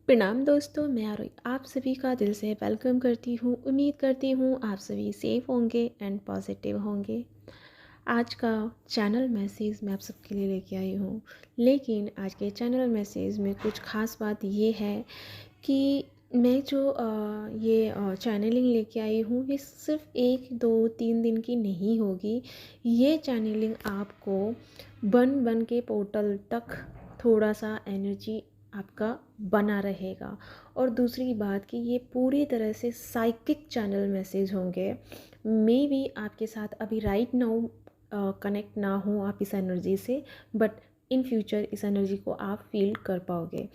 प्रणाम दोस्तों, मैं आरोही आप सभी का दिल से वेलकम करती हूँ। उम्मीद करती हूँ आप सभी सेफ होंगे एंड पॉजिटिव होंगे। आज का चैनल मैसेज मैं आप सबके लिए लेके आई हूँ, लेकिन आज के चैनल मैसेज में कुछ ख़ास बात ये है कि मैं जो ये चैनलिंग लेके आई हूँ, ये सिर्फ 1 2 3 दिन की नहीं होगी। ये चैनलिंग आपको बन बन के पोर्टल तक थोड़ा सा एनर्जी आपका बना रहेगा। और दूसरी बात कि ये पूरी तरह से साइकिक चैनल मैसेज होंगे। मे बी आपके साथ अभी राइट नाउ कनेक्ट ना हो आप इस एनर्जी से, बट इन फ्यूचर इस एनर्जी को आप फील कर पाओगे।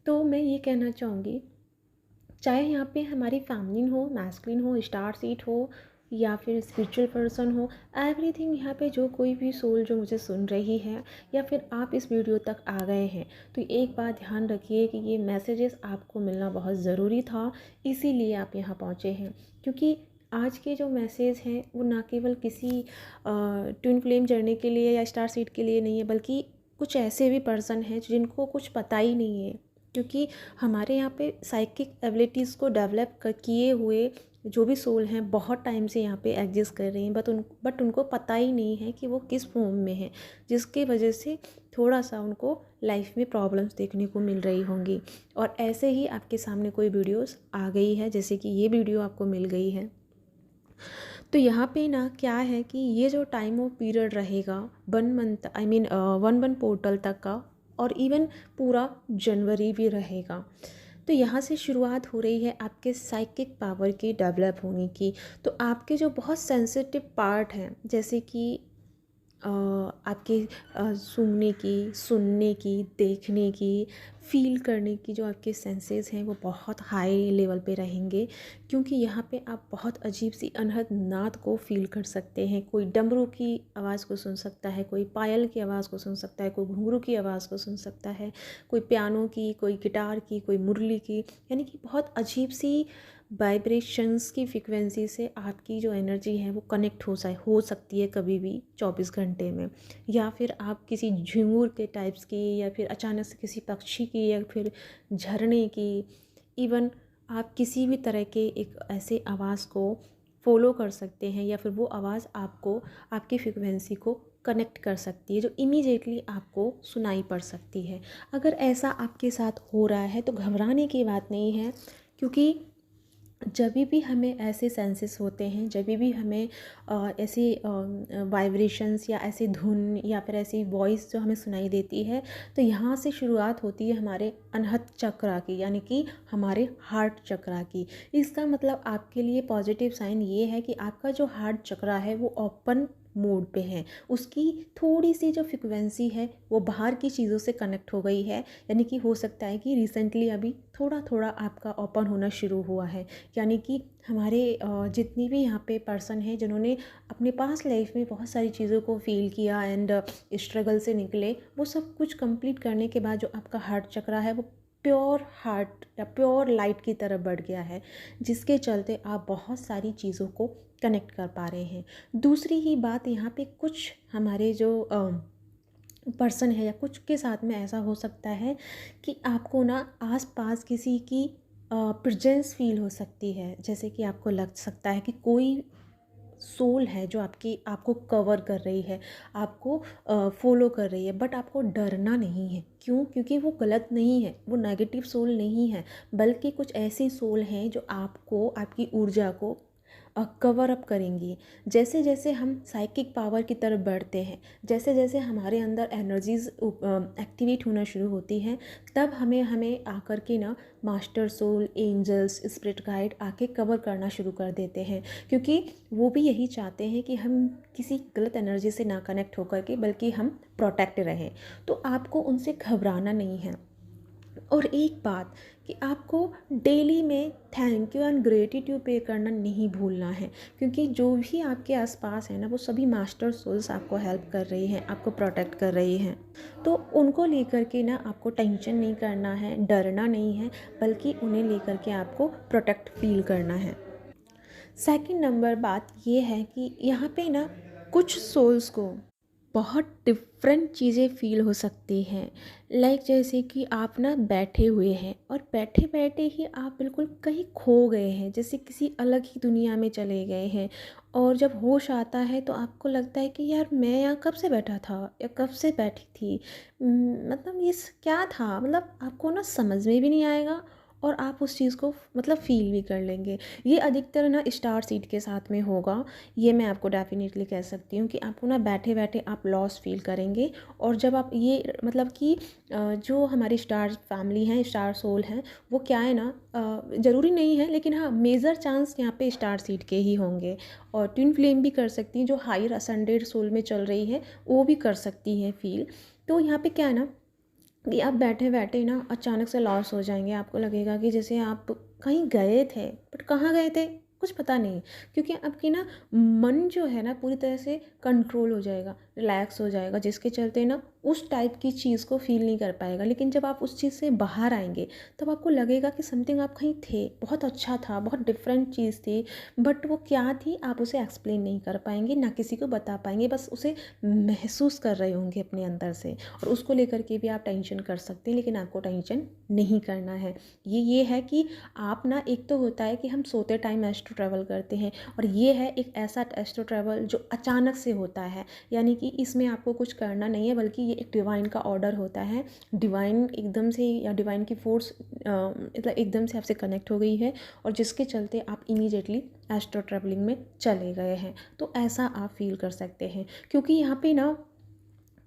तो मैं ये कहना चाहूँगी, चाहे यहाँ पे हमारी फैमिलीन हो, मैस्कुलिन हो, स्टार सीट हो या फिर स्पिरिचुअल पर्सन हो, एवरीथिंग यहाँ पे जो कोई भी सोल जो मुझे सुन रही है या फिर आप इस वीडियो तक आ गए हैं, तो एक बात ध्यान रखिए कि ये मैसेजेस आपको मिलना बहुत ज़रूरी था, इसीलिए आप यहाँ पहुँचे हैं। क्योंकि आज के जो मैसेज हैं वो ना केवल किसी ट्विन फ्लेम जर्नी के लिए या स्टार सीट के लिए नहीं है, बल्कि कुछ ऐसे भी पर्सन हैं जिनको कुछ पता ही नहीं है। क्योंकि हमारे यहाँ पे साइकिक एबिलिटीज़ को डेवलप किए हुए जो भी सोल हैं बहुत टाइम से यहाँ पे एग्जिस्ट कर रही हैं, बट उनको पता ही नहीं है कि वो किस फॉर्म में है, जिसके वजह से थोड़ा सा उनको लाइफ में प्रॉब्लम्स देखने को मिल रही होंगी। और ऐसे ही आपके सामने कोई वीडियोस आ गई है, जैसे कि ये वीडियो आपको मिल गई है। तो यहाँ पे ना क्या है कि ये जो टाइम ऑफ पीरियड रहेगा 1 मंथ, आई मीन 1 पोर्टल तक का, और इवन पूरा जनवरी भी रहेगा। तो यहाँ से शुरुआत हो रही है आपके साइकिक पावर की डेवलप होने की। तो आपके जो बहुत सेंसिटिव पार्ट हैं, जैसे कि आपके सूंघने की, सुनने की, देखने की, फील करने की जो आपके सेंसेस हैं वो बहुत हाई लेवल पे रहेंगे। क्योंकि यहाँ पे आप बहुत अजीब सी अनहद नाद को फील कर सकते हैं। कोई डमरू की आवाज़ को सुन सकता है, कोई पायल की आवाज़ को सुन सकता है, कोई घुंघरू की आवाज़ को सुन सकता है, कोई पियानो की, कोई गिटार की, कोई मुरली की। यानी कि बहुत अजीब सी वाइब्रेशंस की फ्रिक्वेंसी से आपकी जो एनर्जी है वो कनेक्ट हो सकती है कभी भी 24 घंटे में। या फिर आप किसी झिंगुर के टाइप्स की, या फिर अचानक से किसी पक्षी की, या फिर झरने की, इवन आप किसी भी तरह के एक ऐसे आवाज़ को फॉलो कर सकते हैं, या फिर वो आवाज़ आपको आपकी फ्रिक्वेंसी को कनेक्ट कर सकती है, जो इमीडिएटली आपको सुनाई पड़ सकती है। अगर ऐसा आपके साथ हो रहा है तो घबराने की बात नहीं है। क्योंकि जब भी हमें ऐसे सेंसेस होते हैं, जब भी हमें ऐसी वाइब्रेशंस या ऐसी धुन या फिर ऐसी वॉइस जो हमें सुनाई देती है, तो यहाँ से शुरुआत होती है हमारे अनहद चक्रा की, यानी कि हमारे हार्ट चक्रा की। इसका मतलब आपके लिए पॉजिटिव साइन ये है कि आपका जो हार्ट चक्रा है वो ओपन मोड पे है। उसकी थोड़ी सी जो फ्रिक्वेंसी है वो बाहर की चीज़ों से कनेक्ट हो गई है। यानी कि हो सकता है कि रिसेंटली अभी थोड़ा थोड़ा आपका ओपन होना शुरू हुआ है। यानी कि हमारे जितनी भी यहाँ पे पर्सन हैं जिन्होंने अपने पास लाइफ में बहुत सारी चीज़ों को फील किया एंड स्ट्रगल से निकले, वो सब कुछ कंप्लीट करने के बाद जो आपका हार्ट चक्रा है वो प्योर हार्ट या प्योर लाइट की तरफ बढ़ गया है, जिसके चलते आप बहुत सारी चीज़ों को कनेक्ट कर पा रहे हैं। दूसरी ही बात, यहाँ पे कुछ हमारे जो पर्सन है या कुछ के साथ में ऐसा हो सकता है कि आपको ना आस पास किसी की प्रेजेंस फील हो सकती है। जैसे कि आपको लग सकता है कि कोई सोल है जो आपको कवर कर रही है, आपको फॉलो कर रही है, बट आपको डरना नहीं है। क्यों? क्योंकि वो गलत नहीं है, वो नेगेटिव सोल नहीं है, बल्कि कुछ ऐसी सोल हैं जो आपको, आपकी ऊर्जा को कवर अप करेंगी। जैसे जैसे हम साइकिक पावर की तरफ बढ़ते हैं, जैसे जैसे हमारे अंदर एनर्जीज एक्टिवेट होना शुरू होती हैं, तब हमें हमें आकर के ना master soul, angels, spirit guide आके कवर करना शुरू कर देते हैं। क्योंकि वो भी यही चाहते हैं कि हम किसी गलत एनर्जी से ना कनेक्ट होकर के, बल्कि हम प्रोटेक्ट रहें। तो आपको उनसे घबराना नहीं है। और एक बात कि आपको डेली में थैंक यू एंड ग्रेटिट्यूड पे करना नहीं भूलना है। क्योंकि जो भी आपके आसपास है ना, वो सभी मास्टर सोल्स आपको हेल्प कर रही हैं, आपको प्रोटेक्ट कर रही हैं। तो उनको लेकर के ना आपको टेंशन नहीं करना है, डरना नहीं है, बल्कि उन्हें लेकर के आपको प्रोटेक्ट फील करना है। सेकंड नंबर बात ये है कि यहाँ पे ना कुछ सोल्स को बहुत डिफरेंट चीज़ें फ़ील हो सकती हैं। लाइक जैसे कि आप ना बैठे हुए हैं और बैठे बैठे ही आप बिल्कुल कहीं खो गए हैं, जैसे किसी अलग ही दुनिया में चले गए हैं। और जब होश आता है तो आपको लगता है कि यार मैं यहाँ कब से बैठा था या कब से बैठी थी। मतलब क्या था, मतलब आपको ना समझ में भी नहीं आएगा और आप उस चीज़ को मतलब फ़ील भी कर लेंगे। ये अधिकतर ना स्टार सीड के साथ में होगा। ये मैं आपको डेफिनेटली कह सकती हूँ कि आपको ना बैठे बैठे आप लॉस फील करेंगे। और जब आप ये मतलब कि जो हमारी स्टार फैमिली हैं, स्टार सोल हैं, वो क्या है ना, ज़रूरी नहीं है लेकिन हाँ मेजर चांस यहाँ पे स्टार सीड के ही होंगे। और ट्विन फ्लेम भी कर सकती हैं, जो हायर असेंडेड सोल में चल रही है वो भी कर सकती हैं फील। तो यहाँ पे क्या है ना कि आप बैठे बैठे ना अचानक से लॉस हो जाएंगे। आपको लगेगा कि जैसे आप कहीं गए थे, बट कहाँ गए थे कुछ पता नहीं। क्योंकि आपकी ना मन जो है ना पूरी तरह से कंट्रोल हो जाएगा, रिलैक्स हो जाएगा, जिसके चलते ना उस टाइप की चीज़ को फील नहीं कर पाएगा। लेकिन जब आप उस चीज़ से बाहर आएंगे तब आपको लगेगा कि समथिंग आप कहीं थे, बहुत अच्छा था, बहुत डिफरेंट चीज़ थी, बट वो क्या थी आप उसे एक्सप्लेन नहीं कर पाएंगे, ना किसी को बता पाएंगे, बस उसे महसूस कर रहे होंगे अपने अंदर से। और उसको लेकर के भी आप टेंशन कर सकते हैं, लेकिन आपको टेंशन नहीं करना है। ये है कि आप ना, एक तो होता है कि हम सोते टाइम एस्ट्रो ट्रैवल करते हैं, और ये है एक ऐसा एस्ट्रो ट्रैवल जो अचानक से होता है। यानी कि इसमें आपको कुछ करना नहीं है, बल्कि ये एक डिवाइन का ऑर्डर होता है। डिवाइन एकदम से, या डिवाइन की फोर्स मतलब एकदम से आपसे कनेक्ट हो गई है, और जिसके चलते आप इमीडिएटली एस्ट्रो ट्रैवलिंग में चले गए हैं। तो ऐसा आप फील कर सकते हैं, क्योंकि यहाँ पे ना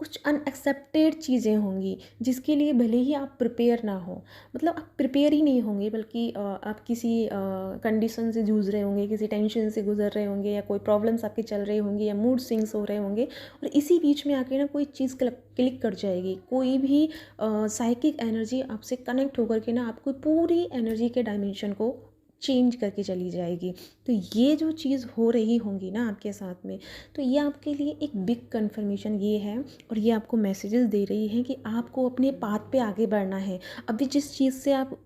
कुछ अनएक्सेप्टेड चीज़ें होंगी जिसके लिए भले ही आप प्रिपेयर ना हो, मतलब आप प्रिपेयर ही नहीं होंगे, बल्कि आप किसी कंडीशन से जूझ रहे होंगे, किसी टेंशन से गुजर रहे होंगे, या कोई प्रॉब्लम्स आपके चल रहे होंगे, या मूड स्विंग्स हो रहे होंगे। और इसी बीच में आके ना कोई चीज़ क्लिक कर जाएगी, कोई भी साइकिक एनर्जी आपसे कनेक्ट होकर के ना आपको पूरी एनर्जी के डायमेंशन को चेंज करके चली जाएगी। तो ये जो चीज़ हो रही होंगी ना आपके साथ में, तो ये आपके लिए एक बिग कन्फर्मेशन ये है, और ये आपको मैसेजेस दे रही हैं कि आपको अपने पाथ पे आगे बढ़ना है। अभी जिस चीज़ से आप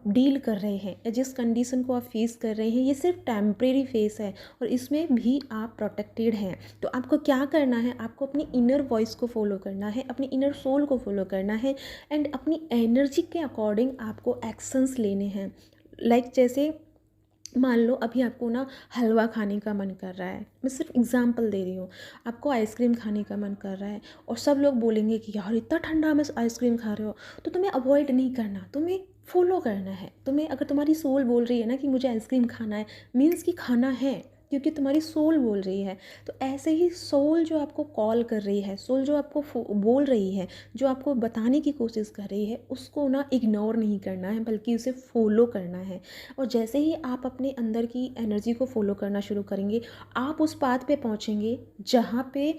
डील कर रहे हैं, या जिस कंडीशन को आप फेस कर रहे हैं, ये सिर्फ टेम्परेरी फेस है, और इसमें भी आप प्रोटेक्टेड हैं। तो आपको क्या करना है, आपको अपनी इनर वॉइस को फॉलो करना है, अपनी इनर सोल को फॉलो करना है, एंड अपनी एनर्जी के अकॉर्डिंग आपको एक्शंस लेने हैं। लाइक जैसे मान लो अभी आपको ना हलवा खाने का मन कर रहा है, मैं सिर्फ एग्जांपल दे रही हूँ। आपको आइसक्रीम खाने का मन कर रहा है, और सब लोग बोलेंगे कि यार इतना ठंडा में आइसक्रीम खा रहे हो। तो तुम्हें अवॉइड नहीं करना, तुम्हें फॉलो करना है। तुम्हें, अगर तुम्हारी सोल बोल रही है ना कि मुझे आइसक्रीम खाना है, मीन्स कि खाना है, क्योंकि तुम्हारी सोल बोल रही है। तो ऐसे ही सोल जो आपको कॉल कर रही है, सोल जो आपको बोल रही है, जो आपको बताने की कोशिश कर रही है, उसको ना इग्नोर नहीं करना है, बल्कि उसे फॉलो करना है। और जैसे ही आप अपने अंदर की एनर्जी को फॉलो करना शुरू करेंगे, आप उस पाथ पे पहुंचेंगे जहाँ पे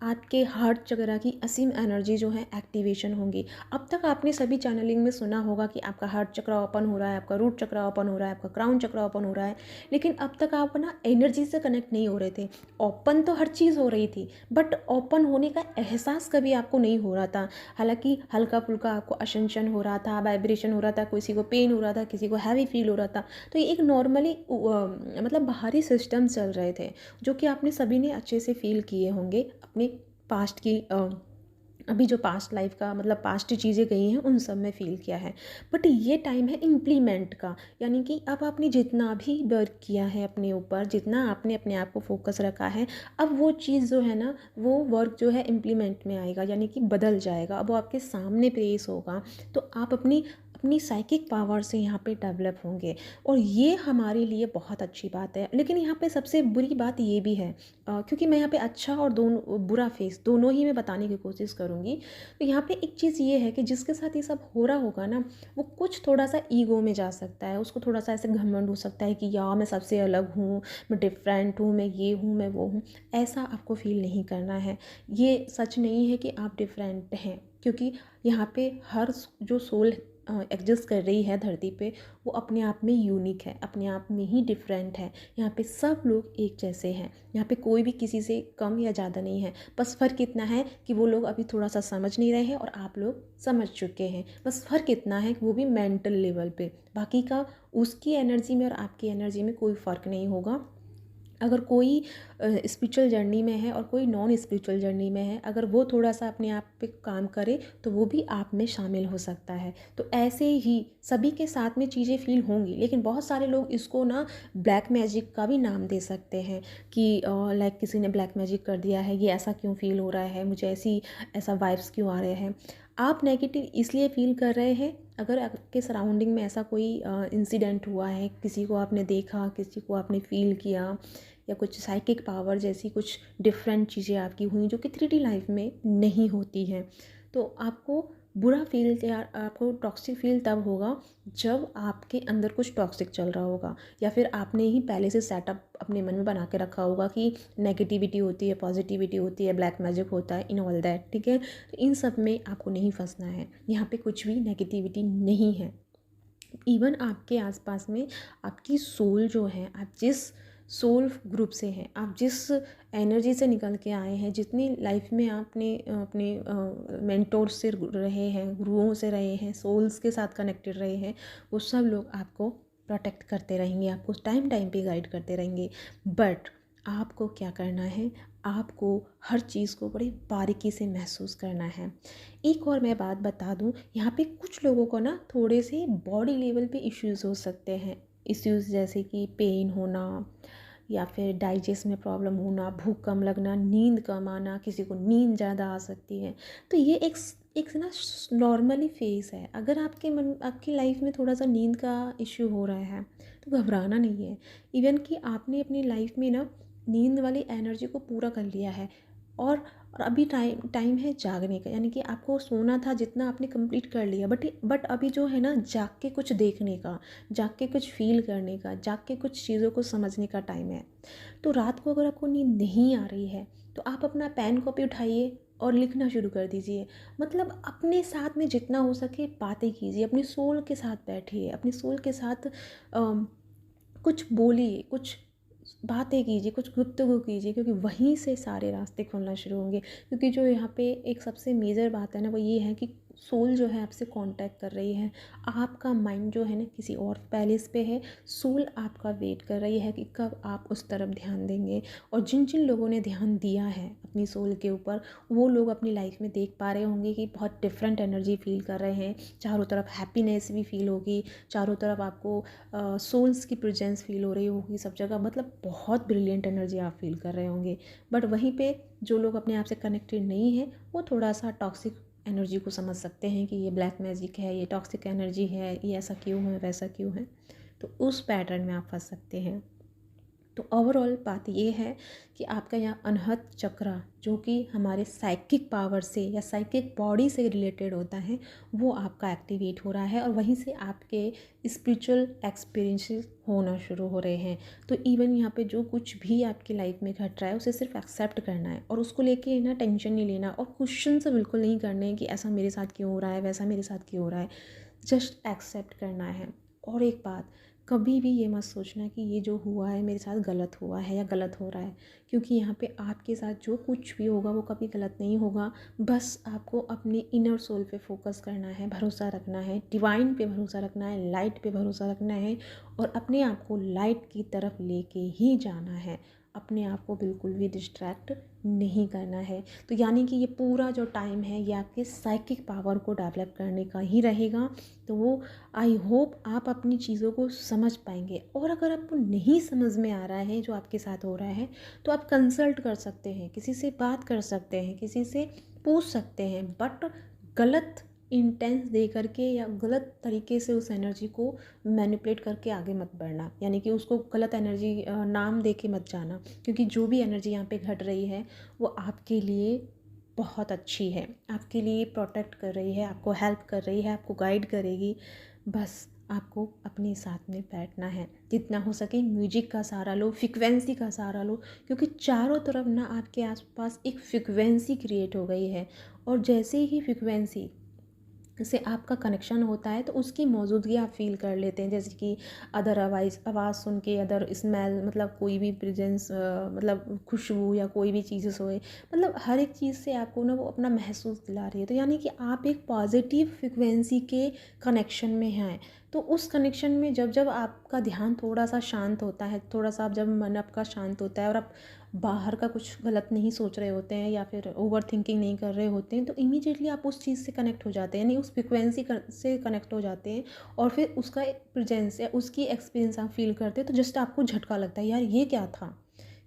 आपके हार्ट चक्र की असीम एनर्जी जो है एक्टिवेशन होंगी। अब तक आपने सभी चैनलिंग में सुना होगा कि आपका हार्ट चक्र ओपन हो रहा है, आपका रूट चक्र ओपन हो रहा है, आपका क्राउन चक्र ओपन हो रहा है, लेकिन अब तक आप ना एनर्जी से कनेक्ट नहीं हो रहे थे। ओपन तो हर चीज़ हो रही थी, बट ओपन होने का एहसास कभी आपको नहीं हो रहा था। हालांकि हल्का फुल्का आपको असेंशन हो रहा था, वाइब्रेशन हो रहा था, किसी को पेन हो रहा था, किसी को हैवी फील हो रहा था। तो ये एक नॉर्मली मतलब बाहरी सिस्टम चल रहे थे, जो कि आपने सभी ने अच्छे से फील किए होंगे अपने पास्ट की अभी जो पास्ट लाइफ का मतलब पास्ट चीज़ें गई हैं उन सब में फ़ील किया है। बट ये टाइम है इम्प्लीमेंट का, यानी कि अब आपने जितना भी वर्क किया है अपने ऊपर, जितना आपने अपने आप को फोकस रखा है, अब वो चीज़ जो है ना, वो वर्क जो है इम्प्लीमेंट में आएगा, यानी कि बदल जाएगा। अब वो आपके सामने पेश होगा, तो आप अपनी अपनी साइकिक पावर से यहाँ पे डेवलप होंगे, और ये हमारे लिए बहुत अच्छी बात है। लेकिन यहाँ पे सबसे बुरी बात ये भी है, क्योंकि मैं यहाँ पे अच्छा और दोनों बुरा फेस दोनों ही मैं बताने की कोशिश करूँगी। तो यहाँ पे एक चीज़ ये है कि जिसके साथ ये सब हो रहा होगा ना, वो कुछ थोड़ा सा ईगो में जा सकता है, उसको थोड़ा सा ऐसे घमंड हो सकता है कि यार मैं सबसे अलग हूँ, मैं डिफरेंट हूँ, मैं ये हूँ, मैं वो हूँ। ऐसा आपको फील नहीं करना है। ये सच नहीं है कि आप डिफरेंट हैं, क्योंकि यहाँ पे हर जो सोल एग्जिस्ट कर रही है धरती पे, वो अपने आप में यूनिक है, अपने आप में ही डिफरेंट है। यहाँ पे सब लोग एक जैसे हैं, यहाँ पे कोई भी किसी से कम या ज़्यादा नहीं है। बस फ़र्क इतना है कि वो लोग अभी थोड़ा सा समझ नहीं रहे हैं, और आप लोग समझ चुके हैं। बस फ़र्क इतना है कि वो भी मेंटल लेवल पे, बाकी का उसकी एनर्जी में और आपकी एनर्जी में कोई फ़र्क नहीं होगा। अगर कोई स्पिरिचुअल जर्नी में है और कोई नॉन स्पिरिचुअल जर्नी में है, अगर वो थोड़ा सा अपने आप पे काम करे तो वो भी आप में शामिल हो सकता है। तो ऐसे ही सभी के साथ में चीज़ें फील होंगी, लेकिन बहुत सारे लोग इसको ना ब्लैक मैजिक का भी नाम दे सकते हैं कि लाइक किसी ने ब्लैक मैजिक कर दिया है, ये ऐसा क्यों फील हो रहा है, मुझे ऐसा वाइब्स क्यों आ रहे हैं। आप नेगेटिव इसलिए फील कर रहे हैं अगर आपके सराउंडिंग में ऐसा कोई इंसिडेंट हुआ है, किसी को आपने देखा, किसी को आपने फील किया, या कुछ साइकिक पावर जैसी कुछ डिफरेंट चीज़ें आपकी हुई जो कि 3D लाइफ में नहीं होती हैं। तो आपको बुरा फील या आपको टॉक्सिक फील तब होगा जब आपके अंदर कुछ टॉक्सिक चल रहा होगा, या फिर आपने ही पहले से सेटअप अपने मन में बना के रखा होगा कि नेगेटिविटी होती है, पॉजिटिविटी होती है, ब्लैक मैजिक होता है, इन ऑल दैट। ठीक है, तो इन सब में आपको नहीं फंसना है। यहाँ पे कुछ भी नेगेटिविटी नहीं है। इवन आपके आसपास में आपकी सोल जो है, आप जिस सोल ग्रुप से हैं, आप जिस एनर्जी से निकल के आए हैं, जितनी लाइफ में आपने अपने मेंटोर से रहे हैं, गुरुओं से रहे हैं, सोल्स के साथ कनेक्टेड रहे हैं, वो सब लोग आपको प्रोटेक्ट करते रहेंगे, आपको टाइम टाइम पे गाइड करते रहेंगे। बट आपको क्या करना है, आपको हर चीज़ को बड़ी बारीकी से महसूस करना है। एक और मैं बात बता दूं, यहाँ पे कुछ लोगों को ना थोड़े से बॉडी लेवल पे इश्यूज़ हो सकते हैं। इश्यूज़ जैसे कि पेन होना, या फिर डाइजेस्ट में प्रॉब्लम होना, भूख कम लगना, नींद कम आना, किसी को नींद ज़्यादा आ सकती है। तो ये एक ना नॉर्मली फेस है। अगर आपकी लाइफ में थोड़ा सा नींद का इश्यू हो रहा है तो घबराना नहीं है। इवन कि आपने अपनी लाइफ में ना नींद वाली एनर्जी को पूरा कर लिया है, और अभी टाइम है जागने का, यानी कि आपको सोना था जितना आपने कंप्लीट कर लिया, बट अभी जो है ना जाग के कुछ देखने का, जाग के कुछ फील करने का, जाग के कुछ चीज़ों को समझने का टाइम है। तो रात को अगर आपको नींद नहीं आ रही है तो आप अपना पेन कॉपी उठाइए और लिखना शुरू कर दीजिए। मतलब अपने साथ में जितना हो सके बातें कीजिए, अपनी सोल के साथ बैठिए, अपनी सोल के साथ कुछ बोलिए, कुछ बातें कीजिए, कुछ गुफ्तगू कीजिए, क्योंकि वहीं से सारे रास्ते खुलना शुरू होंगे। क्योंकि जो यहाँ पे एक सबसे मेजर बात है ना, वो ये है कि सोल जो है आपसे कांटेक्ट कर रही है। आपका माइंड जो है ना किसी और पैलेस पे है, सोल आपका वेट कर रही है कि कब आप उस तरफ ध्यान देंगे। और जिन जिन लोगों ने ध्यान दिया है अपनी सोल के ऊपर, वो लोग अपनी लाइफ में देख पा रहे होंगे कि बहुत डिफरेंट एनर्जी फील कर रहे हैं, चारों तरफ हैप्पीनेस भी फील होगी, चारों तरफ आपको सोल्स की प्रेजेंस फील हो रही होगी सब जगह। मतलब बहुत ब्रिलियंट एनर्जी आप फील कर रहे होंगे। बट वहीं पे जो लोग अपने आप से कनेक्टेड नहीं हैं, वो थोड़ा सा टॉक्सिक एनर्जी को समझ सकते हैं कि ये ब्लैक मैजिक है, ये टॉक्सिक एनर्जी है, ये ऐसा क्यों है, वैसा क्यों है। तो उस पैटर्न में आप फंस सकते हैं। तो ओवरऑल बात ये है कि आपका यहाँ अनहद चक्र, जो कि हमारे साइकिक पावर से या साइकिक बॉडी से रिलेटेड होता है, वो आपका एक्टिवेट हो रहा है, और वहीं से आपके स्पिरिचुअल एक्सपीरियंसेस होना शुरू हो रहे हैं। तो इवन यहाँ पे जो कुछ भी आपकी लाइफ में घट रहा है उसे सिर्फ एक्सेप्ट करना है, और उसको लेके ना टेंशन नहीं लेना, और क्वेश्चन से बिल्कुल नहीं करने हैं कि ऐसा मेरे साथ क्यों हो रहा है, वैसा मेरे साथ क्यों हो रहा है। जस्ट एक्सेप्ट करना है। और एक बात, कभी भी ये मत सोचना कि ये जो हुआ है मेरे साथ गलत हुआ है या गलत हो रहा है, क्योंकि यहाँ पे आपके साथ जो कुछ भी होगा वो कभी गलत नहीं होगा। बस आपको अपने इनर सोल पे फोकस करना है, भरोसा रखना है, डिवाइन पे भरोसा रखना है, लाइट पे भरोसा रखना है, और अपने आप को लाइट की तरफ लेके ही जाना है। अपने आप को बिल्कुल भी डिस्ट्रैक्ट नहीं करना है। तो यानी कि ये पूरा जो टाइम है ये आपके साइकिक पावर को डेवलप करने का ही रहेगा। तो वो आई होप आप अपनी चीज़ों को समझ पाएंगे। और अगर आपको नहीं समझ में आ रहा है जो आपके साथ हो रहा है, तो आप कंसल्ट कर सकते हैं, किसी से बात कर सकते हैं, किसी से पूछ सकते हैं, बट गलत इंटेंस दे करके या गलत तरीके से उस एनर्जी को मैनिपुलेट करके आगे मत बढ़ना, यानी कि उसको गलत एनर्जी नाम दे के मत जाना। क्योंकि जो भी एनर्जी यहाँ पे घट रही है वो आपके लिए बहुत अच्छी है, आपके लिए प्रोटेक्ट कर रही है, आपको हेल्प कर रही है, आपको गाइड करेगी। बस आपको अपने साथ में बैठना है, जितना हो सके म्यूजिक का सहारा लो, फ्रिक्वेंसी का सहारा लो, क्योंकि चारों तरफ ना आपके आसपास एक फ्रिक्वेंसी क्रिएट हो गई है। और जैसे ही फ्रिक्वेंसी से आपका कनेक्शन होता है तो उसकी मौजूदगी आप फ़ील कर लेते हैं। जैसे कि अदर आवाज़ सुन के, अदर स्मेल, मतलब कोई भी प्रेजेंस, मतलब खुशबू या कोई भी चीज़ें सोए, मतलब हर एक चीज़ से आपको ना वो अपना महसूस दिला रही है। तो यानी कि आप एक पॉजिटिव फ्रिक्वेंसी के कनेक्शन में हैं। तो उस कनेक्शन में जब जब आपका ध्यान थोड़ा सा शांत होता है, थोड़ा सा जब मन आपका शांत होता है और आप बाहर का कुछ गलत नहीं सोच रहे होते हैं या फिर ओवर थिंकिंग नहीं कर रहे होते हैं, तो इमीडिएटली आप उस चीज़ से कनेक्ट हो जाते हैं, यानी उस फ्रिक्वेंसी से कनेक्ट हो जाते हैं। और फिर उसका प्रेजेंस या उसकी एक्सपीरियंस आप फील करते हैं, तो जस्ट आपको झटका लगता है, यार ये क्या था,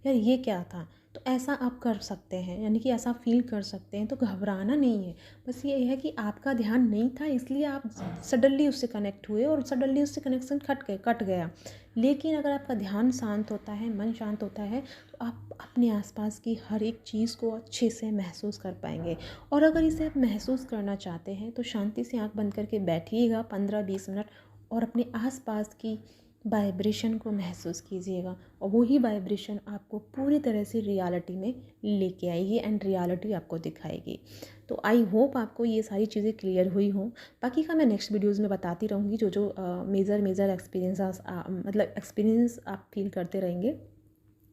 यार ये क्या था। तो ऐसा आप कर सकते हैं, यानी कि ऐसा फ़ील कर सकते हैं। तो घबराना नहीं है, बस ये है कि आपका ध्यान नहीं था, इसलिए आप सडनली उससे कनेक्ट हुए और सडनली उससे कनेक्शन कट गया। लेकिन अगर आपका ध्यान शांत होता है, मन शांत होता है, तो आप अपने आसपास की हर एक चीज़ को अच्छे से महसूस कर पाएंगे। और अगर इसे आप महसूस करना चाहते हैं तो शांति से आंख बंद करके बैठिएगा 15-20 मिनट और अपने आसपास की वाइब्रेशन को महसूस कीजिएगा, और वही वाइब्रेशन आपको पूरी तरह से रियलिटी में लेके आएगी एंड रियलिटी आपको दिखाएगी। तो आई होप आपको ये सारी चीज़ें क्लियर हुई हों। बाकी का मैं नेक्स्ट वीडियोज़ में बताती रहूँगी, जो जो मेजर एक्सपीरियंस, मतलब एक्सपीरियंस आप फील करते रहेंगे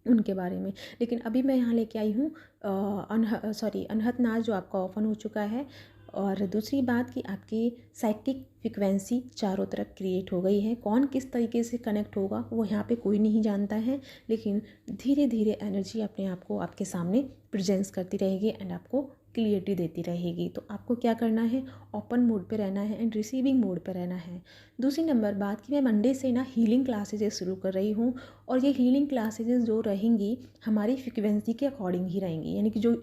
उनके बारे में। लेकिन अभी मैं यहाँ लेके आई हूँ अनहत नाज, जो आपका ओपन हो चुका है। और दूसरी बात कि आपकी साइकिक फ्रिक्वेंसी चारों तरफ क्रिएट हो गई है। कौन किस तरीके से कनेक्ट होगा वो यहाँ पे कोई नहीं जानता है, लेकिन धीरे धीरे एनर्जी अपने आप को आपके सामने प्रेजेंस करती रहेगी एंड आपको क्लियरिटी देती रहेगी। तो आपको क्या करना है, ओपन मोड पे रहना है एंड रिसीविंग मोड पे रहना है। दूसरी नंबर बात कि मैं मंडे से ना हीलिंग क्लासेज शुरू कर रही हूँ, और ये हीलिंग क्लासेज जो रहेंगी हमारी फ्रिक्वेंसी के अकॉर्डिंग ही रहेंगी, यानी कि जो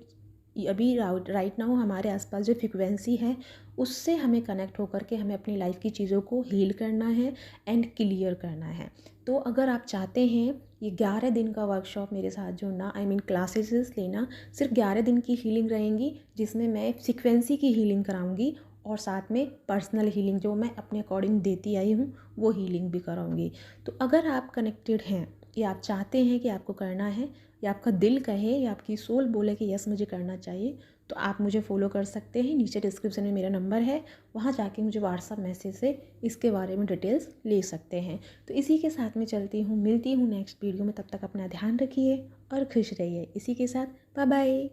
अभी राइट नाउ हमारे आसपास जो फ्रिक्वेंसी है उससे हमें कनेक्ट होकर के हमें अपनी लाइफ की चीज़ों को हील करना है एंड क्लियर करना है। तो अगर आप चाहते हैं ये 11 दिन का वर्कशॉप मेरे साथ जुड़ना, आई मीन क्लासेस लेना, सिर्फ 11 दिन की हीलिंग रहेंगी, जिसमें मैं फ्रिक्वेंसी की हीलिंग कराऊंगी और साथ में पर्सनल हीलिंग जो मैं अपने अकॉर्डिंग देती आई हूँ वो हीलिंग भी कराऊंगी। तो अगर आप कनेक्टेड हैं या आप चाहते हैं कि आपको करना है, या आपका दिल कहे या आपकी सोल बोले कि यस मुझे करना चाहिए, तो आप मुझे फॉलो कर सकते हैं। नीचे डिस्क्रिप्शन में मेरा नंबर है, वहाँ जाके मुझे व्हाट्सअप मैसेज से इसके बारे में डिटेल्स ले सकते हैं। तो इसी के साथ में चलती हूँ, मिलती हूँ नेक्स्ट वीडियो में। तब तक अपना ध्यान रखिए और खुश रहिए। इसी के साथ बाय बाय।